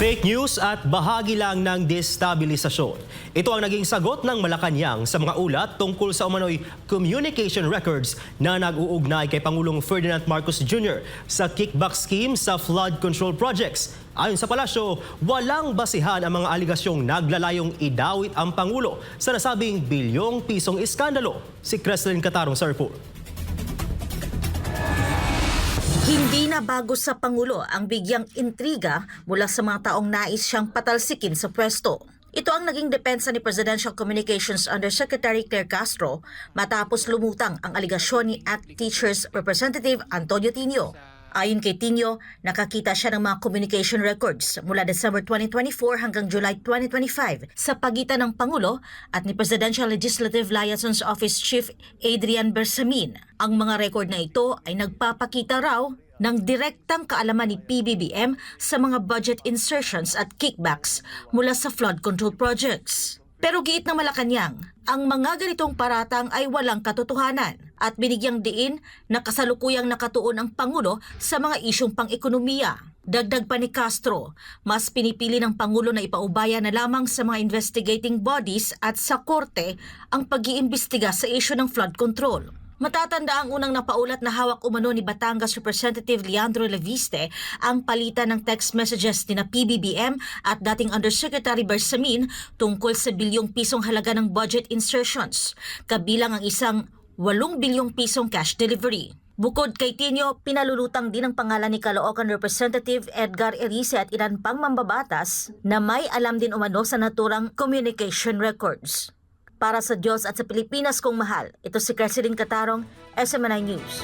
Fake news at bahagi lang ng destabilisasyon. Ito ang naging sagot ng Malacanang sa mga ulat tungkol sa umano'y communication records na nag-uugnay kay Pangulong Ferdinand Marcos Jr. sa kickback scheme sa flood control projects. Ayon sa palasyo, walang basihan ang mga aligasyong naglalayong idawit ang Pangulo sa nasabing bilyong pisong iskandalo. Si Creslin Catarong sa report. Hindi na bago sa Pangulo ang bigyang intriga mula sa mga taong nais siyang patalsikin sa pwesto. Ito ang naging depensa ni Presidential Communications Undersecretary Claire Castro matapos lumutang ang aligasyon ni ACT Teachers Representative Antonio Tino. Ayon kay Tino, nakakita siya ng mga communication records mula December 2024 hanggang July 2025 sa pagitan ng Pangulo at ni Presidential Legislative Liaisons Office Chief Adrian Bersamin. Ang mga record na ito ay nagpapakita raw ng direktang kaalaman ni PBBM sa mga budget insertions at kickbacks mula sa flood control projects. Pero giit ng Malacanang, ang mga ganitong paratang ay walang katotohanan at binigyang diin na kasalukuyang nakatuon ang Pangulo sa mga isyong pang-ekonomiya. Dagdag pa ni Castro, mas pinipili ng Pangulo na ipaubaya na lamang sa mga investigating bodies at sa korte ang pag-iimbestiga sa isyu ng flood control. Matatanda ang unang napaulat na hawak umano ni Batangas Representative Leandro Leviste ang palitan ng text messages ni na PBBM at dating Undersecretary Bersamin tungkol sa bilyong pisong halaga ng budget insertions, kabilang ang isang 8 bilyong pisong cash delivery. Bukod kay Tino, pinalulutang din ang pangalan ni Caloocan Representative Edgar Erice at ilan pang mambabatas na may alam din umano sa naturang communication records. Para sa Diyos at sa Pilipinas kong mahal, ito si Creslin Catarong, SMNI News.